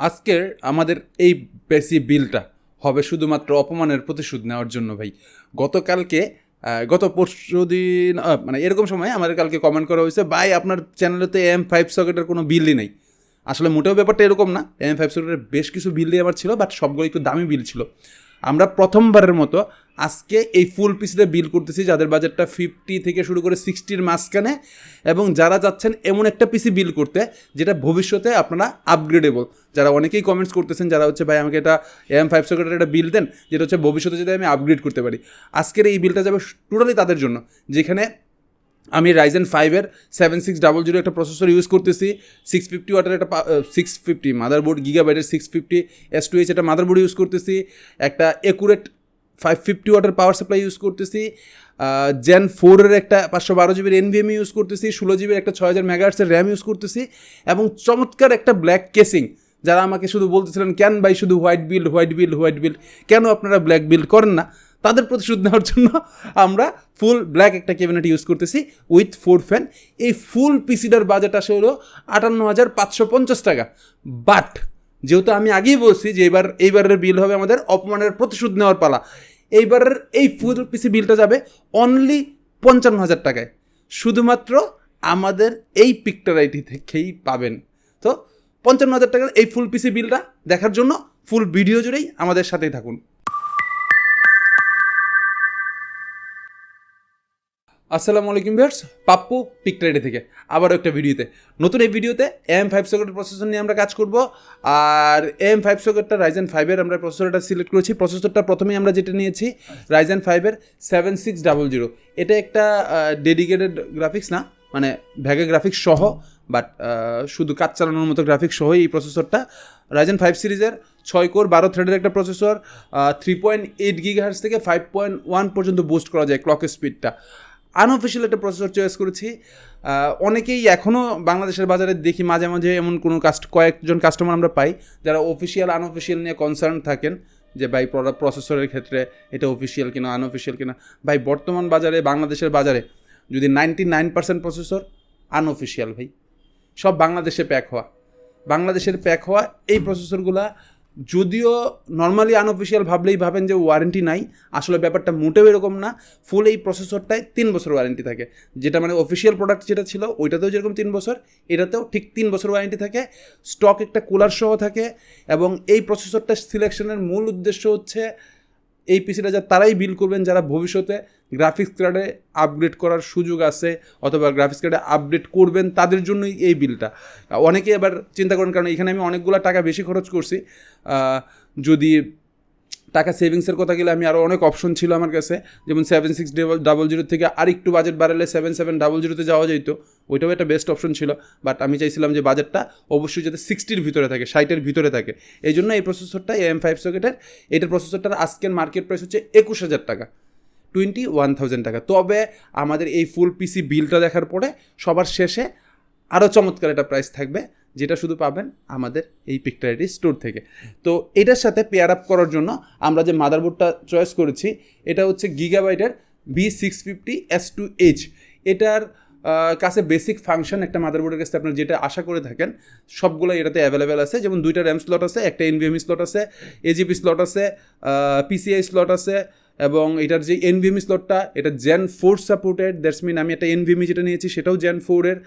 আজকের আমাদের এই বেসি বিলটা হবে শুধুমাত্র অপমানের প্রতিশোধ নেওয়ার জন্য ভাই। গত পরশু দিন মানে এরকম সময় আমাদের কালকে কমেন্ট করা হয়েছে, ভাই আপনার চ্যানেলে তো M5 সকেটের কোনো বিলই নেই। আসলে মোটেও ব্যাপারটা এরকম না, M5 সকেটের বেশ কিছু বিলই আমার ছিল, বাট সবগুলো একটু দামি বিল ছিল। আমরা প্রথমবারের মতো আজকে এই ফুল পিসিতে বিল করতেছি যাদের বাজেটটা 50 থেকে শুরু করে 60-র মাঝখানে, এবং যারা যাচ্ছেন এমন একটা পিসি বিল করতে যেটা ভবিষ্যতে আপনারা আপগ্রেডেবল। যারা অনেকেই কমেন্টস করতেছেন যারা হচ্ছে ভাই আমাকে এটা M5 সকেটের একটা বিল দেন যেটা হচ্ছে ভবিষ্যতে যদি আমি আপগ্রেড করতে পারি, আজকের এই বিলটা যাবে টোটালি তাদের জন্য। যেখানে আমি Ryzen 5-এর 7600 একটা প্রসেসর ইউজ করতেছি, 650 ওয়াটের একটা 650 মাদারবোর্ড, গিগাবাইটের 650 S2H একটা মাদারবোর্ড ইউজ করতেছি, একটা একুরেট 550 ওয়াটের পাওয়ার সাপ্লাই ইউজ করতেছি, Gen 4-এর একটা 512 জিবির NVMe ইউজ করতেছি, 16 জিবির একটা 6000 মেগাহার্টসের র্যাম ইউজ করতেছি, এবং চমৎকার একটা ব্ল্যাক কেসিং। যারা আমাকে শুধু বলতেছিলেন কেন ভাই শুধু হোয়াইট বিল্ড, কেন আপনারা ব্ল্যাক বিল্ড করেন না, তাদের প্রতিশোধ নেওয়ার জন্য আমরা ফুল ব্ল্যাক একটা ক্যাবিনেট ইউজ করতেছি উইথ 4 ফ্যান। এই ফুল পিসিটার বাজেট আসে হলো 58,550 টাকা। বাট যেহেতু আমি আগেই বলছি যে এইবারের বিল হবে আমাদের অপমানের প্রতিশোধ নেওয়ার পালা, এইবারের এই ফুল পিসি বিলটা যাবে অনলি 55,000 টাকায়, শুধুমাত্র আমাদের এই পিকচার আইটি থেকেই পাবেন। তো 55,000 টাকার এই ফুল পিসি বিলটা দেখার জন্য ফুল ভিডিও জুড়েই আমাদের সাথেই থাকুন। আসসালামু আলাইকুম ভিউয়ার্স, পাপ্পু পিকট্রেডে থেকে আবারও একটা ভিডিওতে। নতুন এই ভিডিওতে M5 সকেটের প্রসেসর নিয়ে আমরা কাজ করব। আর M5 সকেটটা Ryzen 5-এর আমরা প্রসেসরটা সিলেক্ট করেছি। প্রসেসরটা প্রথমেই আমরা যেটা নিয়েছি Ryzen 5-এর 7600। এটা একটা ডেডিকেটেড গ্রাফিক্স না, মানে ভ্যাগে গ্রাফিক্স সহ, বাট শুধু কাজ চালানোর মতো গ্রাফিক্স সহই এই প্রসেসরটা। Ryzen 5 সিরিজের 6 কোর 12 থ্রেডের একটা প্রসেসর, 3.8 GHz থেকে 5.1 পর্যন্ত বুস্ট করা যায় ক্লক স্পিডটা। আনঅফিসিয়াল একটা প্রসেসর চয়েস করেছি। অনেকেই এখনও বাংলাদেশের বাজারে দেখি মাঝে মাঝে এমন কোনো কয়েকজন কাস্টমার আমরা পাই যারা অফিসিয়াল আনঅফিসিয়াল নিয়ে কনসার্ন থাকেন যে ভাই প্রসেসরের ক্ষেত্রে এটা অফিসিয়াল কিনা আনঅফিসিয়াল কিনা। ভাই বর্তমান বাজারে বাংলাদেশের বাজারে যদি 99% প্রসেসর আনঅফিসিয়াল, ভাই সব বাংলাদেশের প্যাক হওয়া এই প্রসেসরগুলা যদিও নর্মালি আনঅফিসিয়াল ভাবলেই ভাবেন যে ওয়ারেন্টি নাই, আসলে ব্যাপারটা মোটেও এরকম না। ফুল এই প্রসেসরটায় 3 বছর ওয়ারেন্টি থাকে, যেটা মানে অফিসিয়াল প্রোডাক্ট যেটা ছিল ওইটাতেও যেরকম 3 বছর, এটাতেও ঠিক 3 বছর ওয়ারেন্টি থাকে। স্টক একটা কুলার সহ থাকে, এবং এই প্রসেসরটা সিলেকশনের মূল উদ্দেশ্য হচ্ছে এই পিসিটা যা তারাই বিল করবেন যারা ভবিষ্যতে গ্রাফিক্স কার্ডে আপগ্রেড করার সুযোগ আছে অথবা গ্রাফিক্স কার্ডে আপডেট করবেন, তাদের জন্যই এই বিলটা। অনেকেই আবার চিন্তা করেন কারণ এখানে আমি অনেকগুলো টাকা বেশি খরচ করছি, যদি টাকা সেভিংসের কথা গেলে আমি আরও অনেক অপশন ছিল আমার কাছে, যেমন 7600 থেকে আর একটু বাজেট বাড়ালে 7700-তে যাওয়া যেত, ওইটাও একটা বেস্ট অপশন ছিল। বাট আমি চাইছিলাম যে বাজেটটা অবশ্যই যাতে 60-র ভিতরে থাকে, 60-এর ভিতরে থাকে। এই জন্য এই প্রসেসরটা M5 সকেটের এটার প্রসেসরটার আজকের মার্কেট প্রাইস হচ্ছে 21,000 টাকা, 21,000 টাকা। তবে আমাদের এই ফুল পিসি বিলটা দেখার পরে সবার শেষে আরও চমৎকার একটা প্রাইস থাকবে, যেটা শুধু পাবেন আমাদের এই পিকচারিটি স্টোর থেকে। তো এটার সাথে পেয়ার আপ করার জন্য আমরা যে মাদারবোর্ডটা চয়েস করেছি এটা হচ্ছে গিগাবাইটের B650 S2H। এটার কাছে বেসিক ফাংশন একটা মাদারবোর্ডের কাছে আপনার যেটা আশা করে থাকেন সবগুলো এটাতে অ্যাভেলেবেল আছে। যেমন 2টা র্যাম স্লট আছে, একটা NVMe স্লট আছে, AGP স্লট আছে, PCI স্লট আছে, এবং এটার যে NVMe স্লটটা এটা Gen 4 সাপোর্টেড। দ্যাটস মিন আমি একটা NVMe যেটা নিয়েছি সেটাও Gen 4-এর।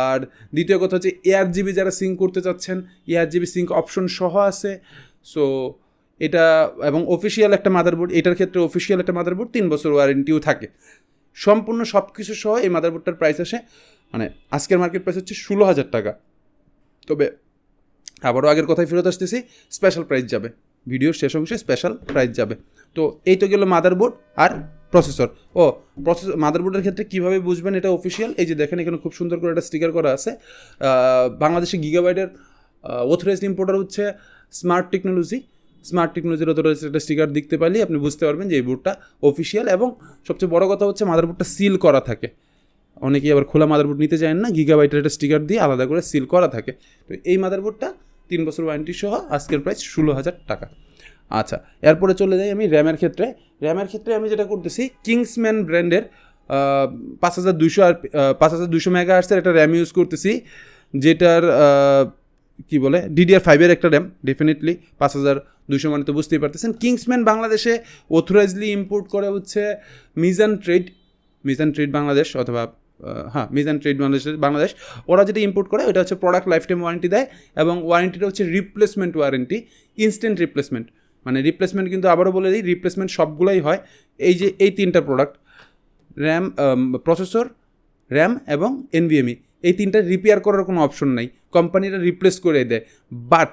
আর দ্বিতীয় কথা হচ্ছে ARGB যারা সিঙ্ক করতে চাচ্ছেন ARGB সিঙ্ক অপশন সহ আছে। সো এটা এবং অফিসিয়াল একটা মাদারবোর্ড, এটার ক্ষেত্রে অফিসিয়াল একটা মাদারবোর্ড 3 বছর ওয়ারেন্টিও থাকে। সম্পূর্ণ সব কিছু সহ এই মাদারবোর্ডটার প্রাইস আসে মানে আজকের মার্কেট প্রাইস হচ্ছে 16,000 টাকা। তবে আবারও আগের কথায় ফেরত আসতেছি, স্পেশাল প্রাইস যাবে, ভিডিওর শেষ অংশে স্পেশাল প্রাইস যাবে। তো এই তো গেল মাদারবোর্ড আর প্রসেসর। মাদারবোর্ডের ক্ষেত্রে কীভাবে বুঝবেন এটা অফিসিয়াল, এই যে দেখেন এখানে খুব সুন্দর করে একটা স্টিকার করা আছে। বাংলাদেশে গিগাবাইটের অথরাইজড ইম্পোর্টার হচ্ছে স্মার্ট টেকনোলজির অথরাইজড একটা স্টিকার দেখতে পারলে আপনি বুঝতে পারবেন যে এই বোর্ডটা অফিসিয়াল। এবং সবচেয়ে বড় কথা হচ্ছে মাদারবোর্ডটা সিল করা থাকে। অনেকেই আবার খোলা মাদারবোর্ড নিতে চান না, গিগাবাইটের একটা স্টিকার দিয়ে আলাদা করে সিল করা থাকে। তো এই মাদারবোর্ডটা 3 বছর ওয়ারেন্টি সহ আজকের প্রাইস 16,000 টাকা। আচ্ছা, এরপরে চলে যাই আমি র্যামের ক্ষেত্রে আমি যেটা করতেছি কিংসম্যান ব্র্যান্ডের 5200 মেগাহার্টসের একটা র্যাম ইউজ করতেছি, যেটার কী বলে DDR5-এর একটা র্যাম, ডেফিনেটলি 5200 মানে তো বুঝতেই পারতেছেন। কিংসম্যান বাংলাদেশে অথরাইজলি ইম্পোর্ট করে হচ্ছে মিজান ট্রেড বাংলাদেশ, অথবা মিজান ট্রেড বাংলাদেশ। ওরা যেটা ইম্পোর্ট করে ওটা হচ্ছে প্রোডাক্ট লাইফ টাইম ওয়ারেন্টি দেয়, এবং ওয়ারেন্টিটা হচ্ছে রিপ্লেসমেন্ট ওয়ারেন্টি, ইনস্ট্যান্ট রিপ্লেসমেন্ট। মানে রিপ্লেসমেন্ট কিন্তু আবারও বলে দিই, রিপ্লেসমেন্ট সবগুলোই হয়। এই যে এই 3টা প্রোডাক্ট, র্যাম, প্রসেসর, র্যাম এবং NVMe, এই 3টা রিপেয়ার করার কোনো অপশন নাই, কোম্পানিরা রিপ্লেস করে দেয়। বাট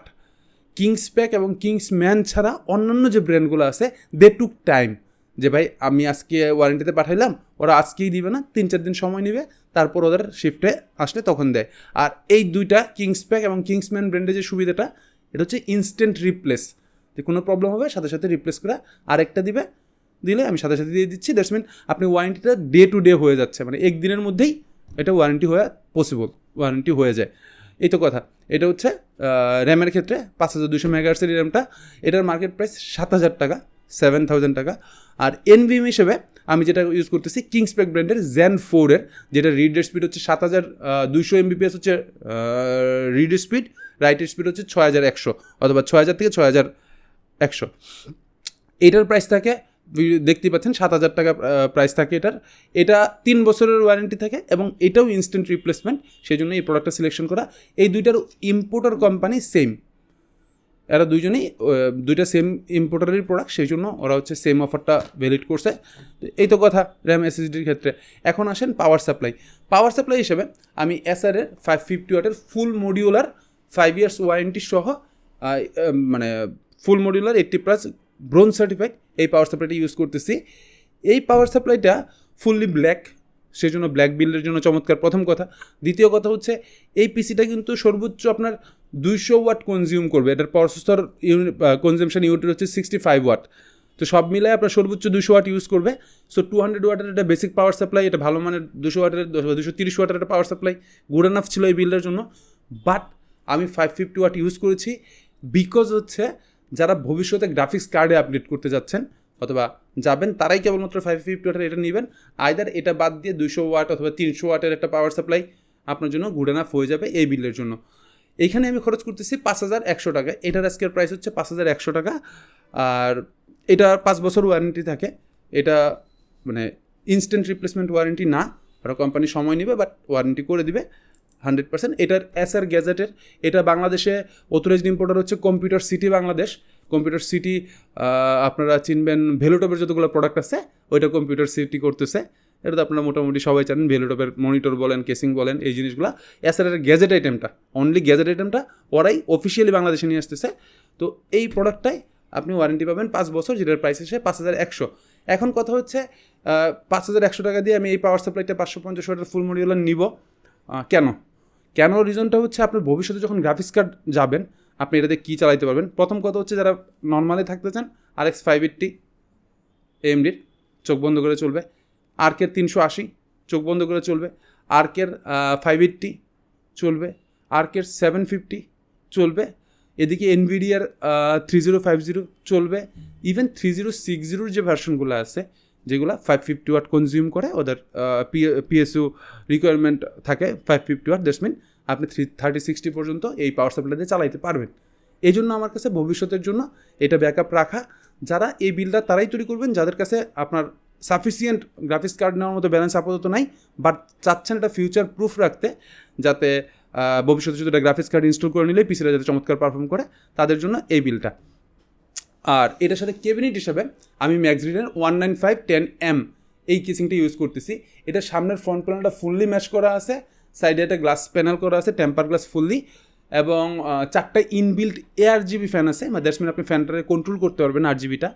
কিংসপ্যাক এবং কিংসম্যান ছাড়া অন্যান্য যে ব্র্যান্ডগুলো আছে, দে টুক টাইম, যে ভাই আমি আজকে ওয়ারেন্টিতে পাঠাইলাম, ওরা আজকেই দিবে না, 3-4 দিন সময় নেবে, তারপর ওদের শিফটে আসলে তখন দেয়। আর এই 2টা কিংসপ্যাক এবং কিংসম্যান ব্র্যান্ডের যে সুবিধাটা, এটা হচ্ছে ইনস্ট্যান্ট রিপ্লেস, যে কোনো প্রবলেম হবে সাথে সাথে রিপ্লেস করে আরেকটা দিলে আমি সাথে সাথে দিয়ে দিচ্ছি। দ্যাটস মিন আপনি ওয়ারেন্টিটা ডে টু ডে হয়ে যাচ্ছে, মানে একদিনের মধ্যেই এটা ওয়ারেন্টি ওয়ারেন্টি হয়ে যায়। এই তো কথা। এটা হচ্ছে র্যামের ক্ষেত্রে 5200 মেগাহার্টজের র্যামটা, এটার মার্কেট প্রাইস 7000 টাকা, 7000 টাকা। আর NVMe হিসেবে আমি যেটা ইউজ করতেছি কিংসপ্যাক ব্র্যান্ডের Zen 4-এর, যেটা রিডের স্পিড হচ্ছে 7200 MBPS হচ্ছে রিডের স্পিড, রাইটের স্পিড হচ্ছে 6100, অথবা 6000 থেকে 6100। এটার প্রাইস থাকে, দেখতেই পাচ্ছেন 7000 টাকা প্রাইস থাকে এটা 3 বছরের ওয়ারেন্টি থাকে, এবং এটাও ইনস্ট্যান্ট রিপ্লেসমেন্ট, সেই জন্য এই প্রোডাক্টটা সিলেকশন করা। এই 2টার ইম্পোর্টার কোম্পানি সেম, এরা দুইটা সেম ইম্পোর্টারের প্রোডাক্ট, সেই জন্য ওরা হচ্ছে সেম অফারটা ভ্যালিড করছে। এই তো কথা র্যাম SSDর ক্ষেত্রে। এখন আসেন পাওয়ার সাপ্লাই হিসেবে আমি এসারের 550 ওয়াটের ফুল মডিউলার 5 ইয়ার্স ওয়ারেন্টি সহ, মানে ফুল মডিউলার 80+ ব্রোঞ্জ সার্টিফাইড এই পাওয়ার সাপ্লাইটা ইউজ করতেছি। এই পাওয়ার সাপ্লাইটা ফুললি ব্ল্যাক, সেই জন্য ব্ল্যাক বিল্ডের জন্য চমৎকার, প্রথম কথা। দ্বিতীয় কথা হচ্ছে এই পিসিটা কিন্তু সর্বোচ্চ আপনার 200 ওয়াট কনজিউম করবে, এটার প্রসেসর কনজিউমশন ইউনিট হচ্ছে 65 ওয়াট, তো সব মিলায় আপনার সর্বোচ্চ 200 ওয়াট ইউজ করবে। সো 200 ওয়াটের একটা বেসিক পাওয়ার সাপ্লাই, এটা ভালো মানের 200 ওয়াটের 230 ওয়াটের একটা পাওয়ার সাপ্লাই গুড এনাফ ছিল এই বিল্ডের জন্য। বাট আমি 550 ওয়াট ইউজ করেছি, বিকজ হচ্ছে যারা ভবিষ্যতে গ্রাফিক্স কার্ডে আপডেট করতে যাচ্ছেন অথবা যাবেন, তারাই কেবলমাত্র 550 ওয়াটের এটা নেবেন। আইদার এটা বাদ দিয়ে 200 ওয়াট অথবা 300 ওয়াটের একটা পাওয়ার সাপ্লাই আপনার জন্য গুড এনাফ হয়ে যাবে এই বিল্ডের জন্য। এইখানে আমি খরচ করতেছি 5100 টাকা, এটার আজকের প্রাইস হচ্ছে 5100 টাকা। আর এটা 5 বছর ওয়ারেন্টি থাকে, এটা মানে ইনস্ট্যান্ট রিপ্লেসমেন্ট ওয়ারেন্টি না, ওরা কোম্পানি সময় নেবে, বাট ওয়ারেন্টি করে দিবে 100%। এটার এসআর গ্যাজেটের, এটা বাংলাদেশে অথরাইজড ইম্পোর্টার হচ্ছে computer city Bangladesh. Computer city আপনারা চিনবেন, ভেলোটপের যতগুলো প্রোডাক্ট আছে ওইটা কম্পিউটার সিটি করতেছে, এটা তো আপনারা মোটামুটি সবাই জানেন, ভেলোটপের মনিটর বলেন, কেসিং বলেন, এই জিনিসগুলো। এসআরের গ্যাজেট আইটেমটা, অনলি গ্যাজেট আইটেমটা ওরাই অফিসিয়ালি বাংলাদেশে নিয়ে আসতেছে। তো এই প্রোডাক্টটাই আপনি ওয়ারেন্টি পাবেন 5 বছর, যেটার প্রাইস এসে 5100। এখন কথা হচ্ছে 5100 টাকা দিয়ে আমি এই পাওয়ার সাপ্লাইটা 550 ওয়াটের ফুল মডিউলার নিব। কেন রিজনটা হচ্ছে আপনার ভবিষ্যতে যখন গ্রাফিক্স কার্ড যাবেন আপনি এটাতে কী চালাইতে পারবেন। প্রথম কথা হচ্ছে যারা নর্মালি থাকতে চান, RX 580 AMDর চোখ বন্ধ করে চলবে, আর্কের 380 চোখ বন্ধ করে চলবে, আর্কের 580 চলবে, আর্কের 750 চলবে, এদিকে এনভিডিয়ার 3050 চলবে, ইভেন 3060 যে ভার্সনগুলো আছে যেগুলো 550 ওয়াট কনজিউম করে, ওদের PSU রিকোয়ারমেন্ট থাকে 550 ওয়াট, দ্যাটস মিন আপনি 3060 পর্যন্ত এই পাওয়ার সাপ্লাই দিয়ে চালাইতে পারবেন। এই জন্য আমার কাছে ভবিষ্যতের জন্য এটা ব্যাকআপ রাখা, যারা এই বিলটা তারাই তৈরি করবেন যাদের কাছে আপনার সাফিসিয়েন্ট গ্রাফিক্স কার্ড নেওয়ার মতো ব্যালেন্স আপাতত নাই, বাট চাচ্ছেন এটা ফিউচার প্রুফ রাখতে, যাতে ভবিষ্যতে যদি এটা গ্রাফিক্স কার্ড ইনস্টল করে নিলে পিসিটা যাতে চমৎকার পারফর্ম করে, তাদের জন্য এই বিলটা। আর এটার সাথে ক্যাবিনেট হিসাবে আমি ম্যাক্সরিডের 19510M এই কেসিংটা ইউজ করতেছি। এটা সামনের ফ্রন্ট প্যানেলটা ফুললি ম্যাচ করা আছে, সাইডে একটা গ্লাস প্যানেল করা আছে, টেম্পার গ্লাস ফুললি, এবং 4টা ইনবিল্ট ARGB ফ্যান আছে, মানে দ্যাটস মিন আপনি ফ্যানটারে কন্ট্রোল করতে পারবেন RGBটা।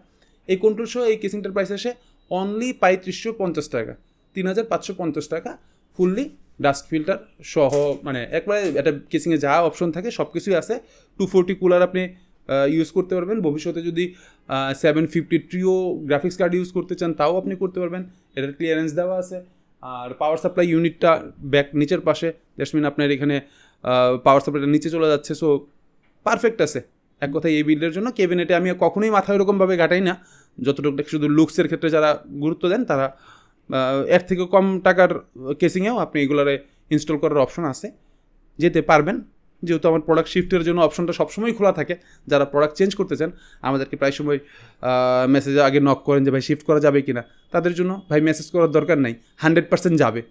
এই কন্ট্রোল সহ এই কেসিংটার প্রাইস আসে অনলি 3550 টাকা, 3550 টাকা, ফুললি ডাস্ট ফিল্টার সহ, মানে একবারে একটা কেসিংয়ে যা অপশন থাকে সব কিছুই আছে। 240 কুলার আপনি ইউজ করতে পারবেন, ভবিষ্যতে যদি 750 ট্রিও গ্রাফিক্স কার্ড ইউজ করতে চান তাও আপনি করতে পারবেন, এটার ক্লিয়ারেন্স দেওয়া আছে। আর পাওয়ার সাপ্লাই ইউনিটটা ব্যাক নিচের পাশে, দ্যাটস মিন আপনার এখানে পাওয়ার সাপ্লাইটা নিচে চলে যাচ্ছে, সো পারফেক্ট আছে এক কথায় এই বিল্ডের জন্য। ক্যাবিনেটে আমি কখনোই মাথায় ওরকমভাবে গাটাই না, যতটুকু শুধু লুকসের ক্ষেত্রে যারা গুরুত্ব দেন তারা এর থেকে কম টাকার কেসিংয়েও আপনি এগুলোরে ইনস্টল করার অপশন আছে, যেতে পারবেন, যেহেতু আমার প্রোডাক্ট শিফটের জন্য অপশনটা সবসময় খোলা থাকে, যারা প্রোডাক্ট চেঞ্জ করতে চান আমাদেরকে প্রায় সময় মেসেজে আগে নক করেন যে ভাই শিফট করা যাবে কি না, তাদের জন্য ভাই মেসেজ করার দরকার নাই, 100% যাবে।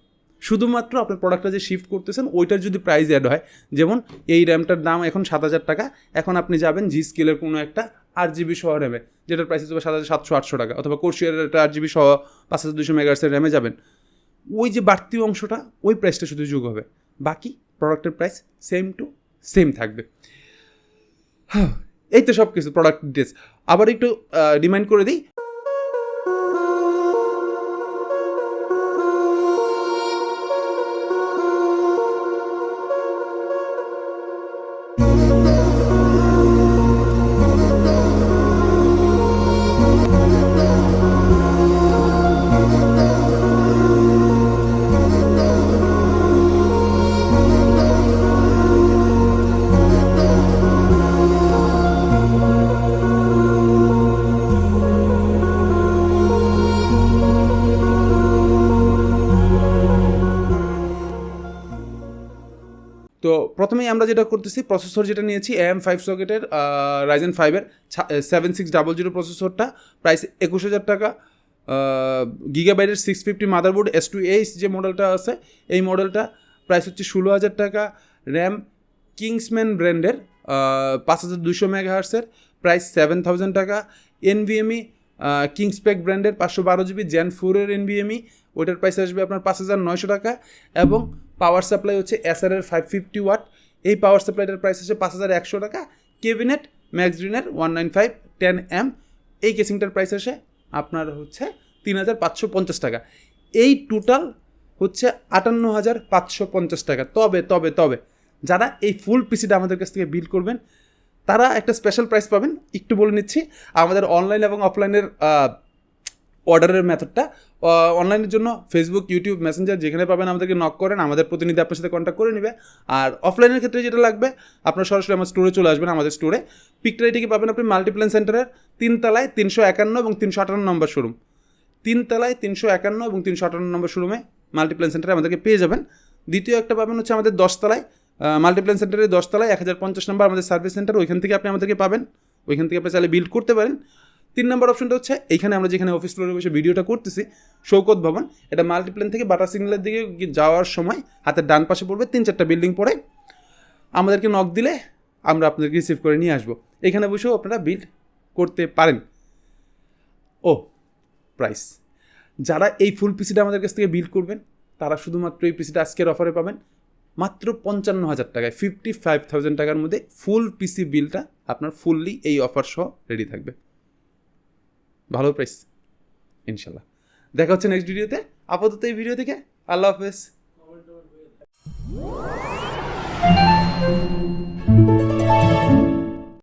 শুধুমাত্র আপনার প্রোডাক্টটা যে শিফট করতেছেন ওইটার যদি প্রাইস অ্যাড হয়, যেমন এই র্যামটার দাম এখন 7,000 টাকা, এখন আপনি যাবেন জি স্কেলের কোনো একটা 8GB সহ র্যামে, যেটার প্রাইস হচ্ছে 7,700-800 টাকা, অথবা কোর্সিয়ারের একটা 8GB সহ 5,200 মেগাহার্টজের র্যামে যাবেন, ওই যে বাড়তি অংশটা ওই প্রাইসটা শুধু যোগ হবে, বাকি প্রোডাক্টের প্রাইস সেম টু সেম থাকবে। এই তো সব কিছু প্রোডাক্ট ডিটেলস। আবার একটু রিমাইন্ড করে দিই, তো প্রথমেই আমরা যেটা করতেছি, প্রসেসর যেটা নিয়েছি AM5 সকেটের Ryzen 5-এর 7600 প্রসেসরটা, প্রাইস 21,000 টাকা। গিগাবাইটের 650 মাদারবোর্ড S2H যে মডেলটা আছে, এই মডেলটা প্রাইস হচ্ছে 16,000 টাকা। র্যাম কিংসম্যান ব্র্যান্ডের 5,200 মেগাহার্টসের, প্রাইস 7,000 টাকা। NVMe কিংসপ্যাক ব্র্যান্ডের 512GB Gen 4-এর NVMe, ওইটার প্রাইস আসবে আপনার 5,900 টাকা। এবং পাওয়ার সাপ্লাই হচ্ছে এসআরের 550 ওয়াট, এই পাওয়ার সাপ্লাইটার প্রাইস হচ্ছে 5,100 টাকা। কেবিনেট ম্যাক্সগ্রিনের 195 10M, এই কেসিংটার প্রাইস আসে আপনার হচ্ছে 3,550 টাকা। এই টোটাল হচ্ছে 58,550 টাকা। তবে তবে তবে যারা এই ফুল পিসিটা আমাদের কাছ থেকে বিল্ড করবেন তারা একটা স্পেশাল প্রাইস পাবেন। একটু বলে নিচ্ছি, আমাদের অনলাইন এবং অফলাইনের অর্ডারের মেথডটা, অনলাইনের জন্য ফেসবুক, ইউটিউব, মেসেঞ্জার যেখানে পাবেন আমাদেরকে নক করেন, আমাদের প্রতিনিধি আপনার সাথে কন্ট্যাক্ট করে নেবে। আর অফলাইনের ক্ষেত্রে যেটা লাগবে, আপনার সরাসরি আমার স্টোরে চলে আসবেন। আমাদের স্টোরে পিকটাইটিকে পাবেন আপনি মাল্টিপ্ল্যান সেন্টারের 3 তলায় 351 এবং 358 নম্বর শোরুম, 3 তলায় 351 এবং 358 নম্বর শোরুমে মাল্টিপ্ল্যান সেন্টারে আমাদেরকে পেয়ে যাবেন। দ্বিতীয় একটা পাবেন হচ্ছে আমাদের 10 তলায়, মাল্টিপ্ল্যান সেন্টারের 10 তলায় 1050 নম্বর আমাদের সার্ভিস সেন্টার, ওইখান থেকে আপনি আমাদেরকে পাবেন, ওইখান থেকে আপনি চাইলে বিল্ড করতে পারেন। 3 নম্বর অপশনটা হচ্ছে এইখানে আমরা যেখানে অফিস ফ্লোরে বসে ভিডিওটা করতেছি, শৌকত ভবন, এটা মাল্টিপ্ল্যান থেকে বাটা সিগন্যালের দিকে যাওয়ার সময় হাতের ডান পাশে পড়বে, 3-4টা বিল্ডিং পরে আমাদেরকে নক দিলে আমরা আপনাদেরকে রিসিভ করে নিয়ে আসবো। এখানে বসেও আপনারা বিল্ড করতে পারেন। ও প্রাইস, যারা এই ফুল পিসিটা আমাদের কাছ থেকে বিল্ড করবেন তারা শুধুমাত্র এই পিসিটা আজকের অফারে পাবেন মাত্র 55,000 টাকায়, 55,000 টাকার মধ্যে ফুল পিসি বিলটা আপনার ফুললি এই অফার সহ রেডি থাকবে। ভালো প্রাইস ইনশাল্লাহ। দেখা হচ্ছে নেক্সট ভিডিওতে। আপাতত এই ভিডিও থেকে আল্লাহ হাফেজ।